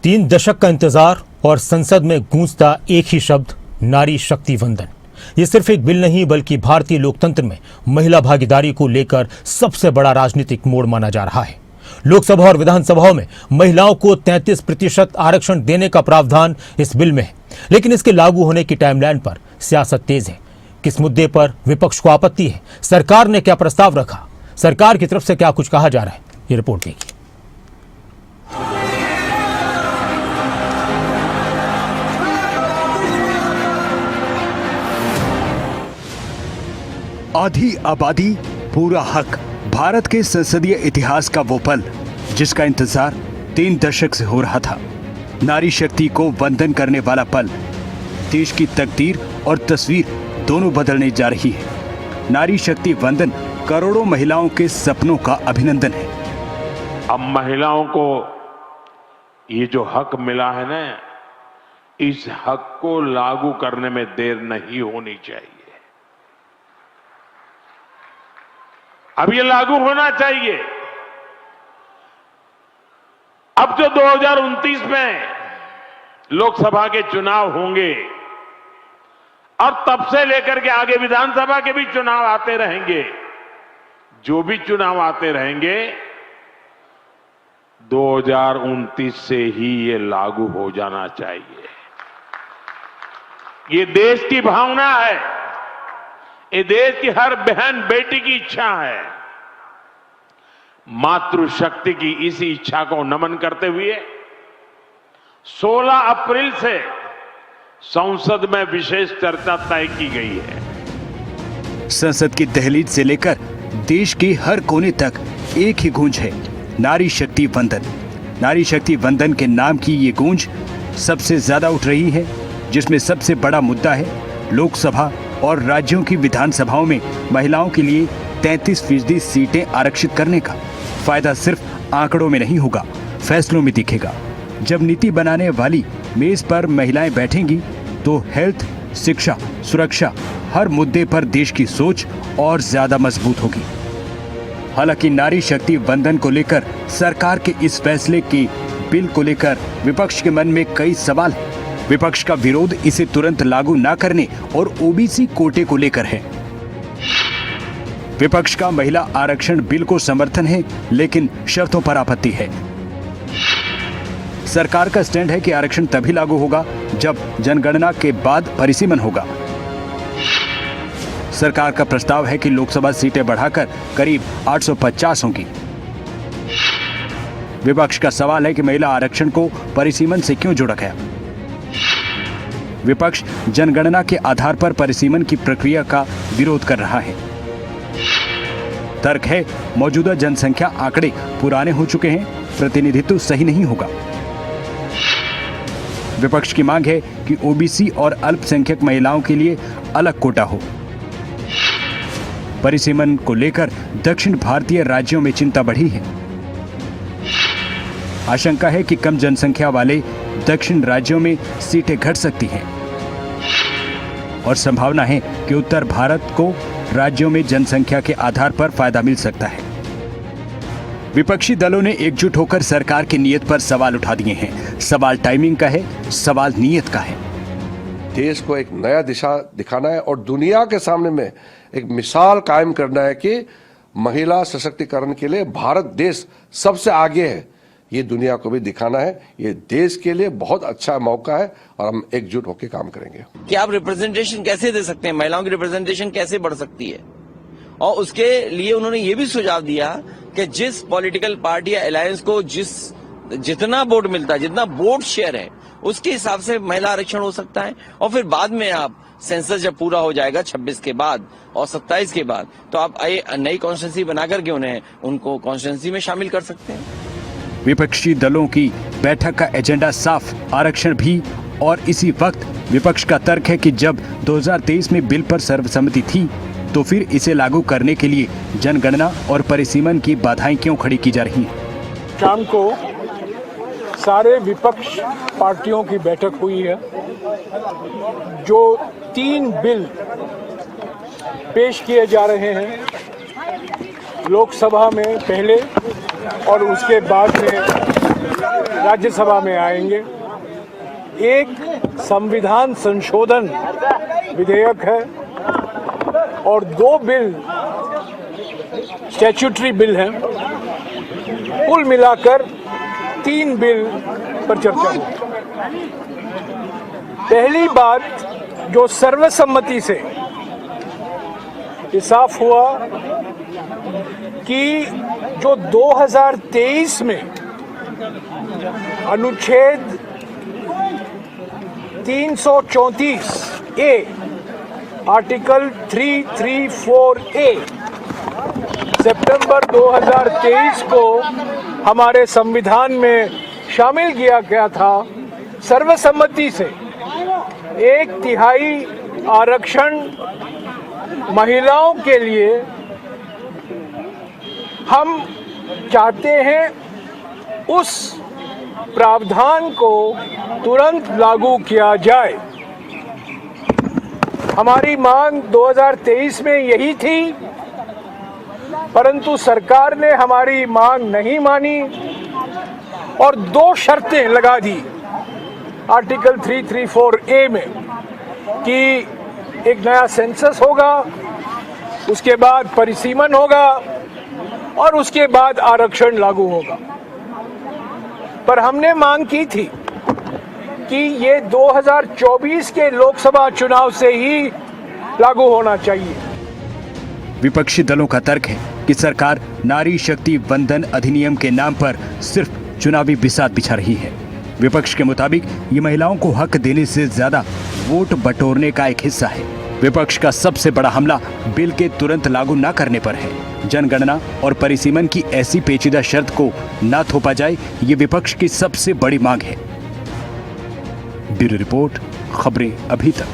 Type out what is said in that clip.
3 दशक का इंतजार और संसद में गूंजता एक ही शब्द, नारी शक्ति वंदन। ये सिर्फ एक बिल नहीं बल्कि भारतीय लोकतंत्र में महिला भागीदारी को लेकर सबसे बड़ा राजनीतिक मोड़ माना जा रहा है। लोकसभा और विधानसभाओं में महिलाओं को 33% आरक्षण देने का प्रावधान इस बिल में है, लेकिन इसके लागू होने की टाइमलाइन पर सियासत तेज है। किस मुद्दे पर विपक्ष को आपत्ति है, सरकार ने क्या प्रस्ताव रखा, सरकार की तरफ से क्या कुछ कहा जा रहा है, ये रिपोर्ट देखिए। आधी आबादी पूरा हक, भारत के संसदीय इतिहास का वो पल जिसका इंतजार 3 दशक से हो रहा था। नारी शक्ति को वंदन करने वाला पल, देश की तकदीर और तस्वीर दोनों बदलने जा रही है। नारी शक्ति वंदन करोड़ों महिलाओं के सपनों का अभिनंदन है। अब महिलाओं को ये जो हक मिला है ना, इस हक को लागू करने में देर नहीं होनी चाहिए। अब ये लागू होना चाहिए। अब जो 2029 में लोकसभा के चुनाव होंगे और तब से लेकर के आगे विधानसभा के भी चुनाव आते रहेंगे, जो भी चुनाव आते रहेंगे 2029 से ही ये लागू हो जाना चाहिए। ये देश की भावना है, ये देश की हर बहन बेटी की इच्छा है। मातृशक्ति की इसी इच्छा को नमन करते हुए 16 अप्रैल से संसद में विशेष चर्चा तय की गई है। संसद की दहलीज से लेकर देश के हर कोने तक एक ही गूंज है, नारी शक्ति वंदन। नारी शक्ति वंदन के नाम की ये गूंज सबसे ज्यादा उठ रही है, जिसमें सबसे बड़ा मुद्दा है लोकसभा और राज्यों की विधानसभाओं में महिलाओं के लिए 33% सीटें आरक्षित करने का। फायदा सिर्फ आंकड़ों में नहीं होगा, फैसलों में दिखेगा। जब नीति बनाने वाली मेज पर महिलाएं बैठेंगी तो हेल्थ, शिक्षा, सुरक्षा, हर मुद्दे पर देश की सोच और ज्यादा मजबूत होगी। हालांकि नारी शक्ति वंदन को लेकर सरकार के इस फैसले के बिल को लेकर विपक्ष के मन में कई सवाल हैं। विपक्ष का विरोध इसे तुरंत लागू न करने और ओबीसी कोटे को लेकर है। विपक्ष का महिला आरक्षण बिल को समर्थन है, लेकिन शर्तों पर आपत्ति है। सरकार का स्टैंड है कि आरक्षण तभी लागू होगा जब जनगणना के बाद परिसीमन होगा। सरकार का प्रस्ताव है कि लोकसभा सीटें बढ़ाकर करीब 850 होंगी। विपक्ष का सवाल है कि महिला आरक्षण को परिसीमन से क्यों जोड़ा गया। विपक्ष जनगणना के आधार पर परिसीमन की प्रक्रिया का विरोध कर रहा है। तर्क है मौजूदा जनसंख्या आंकड़े पुराने हो चुके हैं, प्रतिनिधित्व सही नहीं होगा। विपक्ष की मांग है कि ओबीसी और अल्पसंख्यक महिलाओं के लिए अलग कोटा हो। परिसीमन को लेकर दक्षिण भारतीय राज्यों में चिंता बढ़ी है। आशंका है कि कम जनसंख्या वाले दक्षिण राज्यों में सीटें घट सकती हैं और संभावना है कि उत्तर भारत को राज्यों में जनसंख्या के आधार पर फायदा मिल सकता है। विपक्षी दलों ने एकजुट होकर सरकार की नीयत पर सवाल उठा दिए हैं। सवाल टाइमिंग का है, सवाल नीयत का है। देश को एक नया दिशा दिखाना है और दुनिया के सामने में एक मिसाल कायम करना है कि महिला सशक्तिकरण के लिए भारत देश सबसे आगे है। ये दुनिया को भी दिखाना है। ये देश के लिए बहुत अच्छा मौका है और हम एकजुट होकर काम करेंगे। कि आप रिप्रेजेंटेशन कैसे दे सकते हैं, महिलाओं की रिप्रेजेंटेशन कैसे बढ़ सकती है, और उसके लिए उन्होंने ये भी सुझाव दिया कि जिस पॉलिटिकल पार्टी या अलायंस को जितना वोट मिलता है, जितना वोट शेयर है, उसके हिसाब से महिला आरक्षण हो सकता है। और फिर बाद में आप सेंसस जब पूरा हो जाएगा 26 के बाद और 27 के बाद, तो आप नई कॉन्स्टिट्यूंसी बनाकर के उन्हें उनको कॉन्स्टिट्यूंसी में शामिल कर सकते हैं। विपक्षी दलों की बैठक का एजेंडा साफ, आरक्षण भी। और इसी वक्त विपक्ष का तर्क है कि जब 2023 में बिल पर सर्वसम्मति थी तो फिर इसे लागू करने के लिए जनगणना और परिसीमन की बाधाएं क्यों खड़ी की जा रही हैं। शाम को सारे विपक्ष पार्टियों की बैठक हुई है। जो 3 बिल पेश किए जा रहे हैं लोकसभा में पहले और उसके बाद में राज्यसभा में आएंगे। एक संविधान संशोधन विधेयक है और 2 बिल स्टैट्यूटरी बिल हैं। कुल मिलाकर 3 बिल पर चर्चा हुई। पहली बात जो सर्वसम्मति से ये साफ हुआ कि जो 2023 में अनुच्छेद 334 ए आर्टिकल 334 ए सितंबर 2023 को हमारे संविधान में शामिल किया गया था। सर्वसम्मति से 1/3 आरक्षण महिलाओं के लिए हम चाहते हैं उस प्रावधान को तुरंत लागू किया जाए। हमारी मांग 2023 में यही थी, परंतु सरकार ने हमारी मांग नहीं मानी और 2 शर्तें लगा दी आर्टिकल 334 ए में कि एक नया सेंसस होगा, उसके बाद परिसीमन होगा और उसके बाद आरक्षण लागू होगा। पर हमने मांग की थी कि ये 2024 के लोकसभा चुनाव से ही लागू होना चाहिए। विपक्षी दलों का तर्क है कि सरकार नारी शक्ति वंदन अधिनियम के नाम पर सिर्फ चुनावी बिसात बिछा रही है। विपक्ष के मुताबिक ये महिलाओं को हक देने से ज्यादा वोट बटोरने का एक हिस्सा है। विपक्ष का सबसे बड़ा हमला बिल के तुरंत लागू न करने पर है। जनगणना और परिसीमन की ऐसी पेचीदा शर्त को न थोपा जाए, ये विपक्ष की सबसे बड़ी मांग है। ब्यूरो रिपोर्ट, खबरें अभी तक।